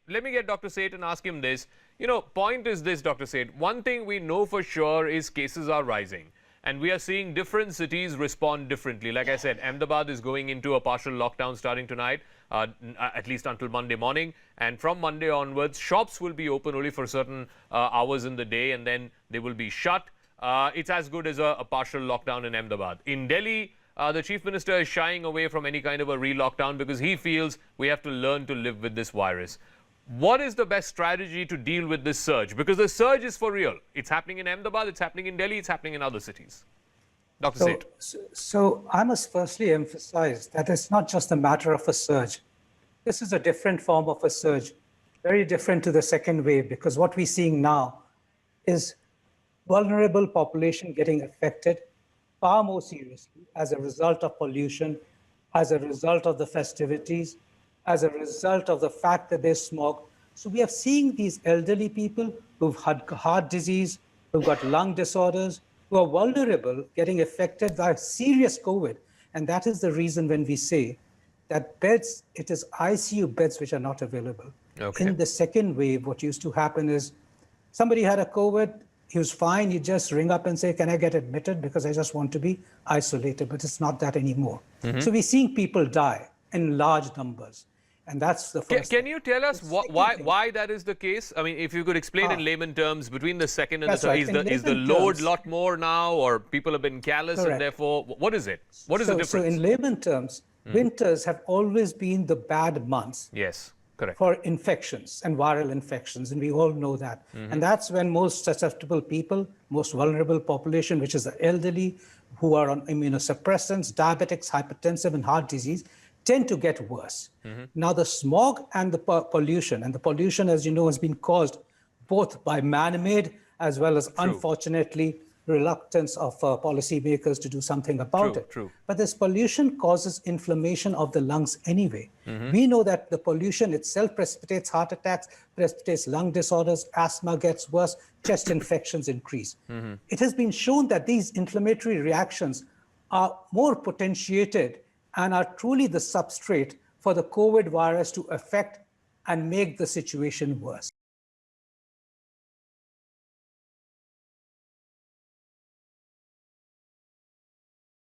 let me get Dr. Seth and ask him this. Point is this, Dr. Seth. One thing we know for sure is cases are rising. And we are seeing different cities respond differently. Like I said, Ahmedabad is going into a partial lockdown starting tonight, at least until Monday morning. And from Monday onwards, shops will be open only for certain hours in the day, and then they will be shut. It's as good as a partial lockdown in Ahmedabad. In Delhi, the Chief Minister is shying away from any kind of a re-lockdown because he feels we have to learn to live with this virus. What is the best strategy to deal with this surge? Because the surge is for real. It's happening in Ahmedabad, it's happening in Delhi, it's happening in other cities. Dr. Seth. So I must firstly emphasize that it's not just a matter of a surge. This is a different form of a surge, very different to the second wave, because what we're seeing now is vulnerable population getting affected far more seriously as a result of pollution, as a result of the festivities, as a result of the fact that there's smog. So we are seeing these elderly people who've had heart disease, who've got lung disorders, who are vulnerable, getting affected by serious COVID. And that is the reason when we say that beds, it is ICU beds which are not available. Okay. In the second wave, what used to happen is somebody had a COVID, he was fine, you just ring up and say, can I get admitted because I just want to be isolated, but it's not that anymore. So we're seeing people die in large numbers. And that's the first Can you tell us why that is the case? I mean, if you could explain in layman terms, between the second and the third, is the load a lot more now, or people have been callous and therefore, what is it? What is the difference? So in layman terms, winters have always been the bad months. Yes, correct. For infections and viral infections, and we all know that. And that's when most susceptible people, most vulnerable population, which is the elderly, who are on immunosuppressants, diabetics, hypertensive, and heart disease, tend to get worse. Now, the smog and the pollution, as you know, has been caused both by man-made as well as, unfortunately, reluctance of policymakers to do something about it. But this pollution causes inflammation of the lungs anyway. We know that the pollution itself precipitates heart attacks, precipitates lung disorders, asthma gets worse, chest infections increase. It has been shown that these inflammatory reactions are more potentiated and are truly the substrate for the COVID virus to affect and make the situation worse.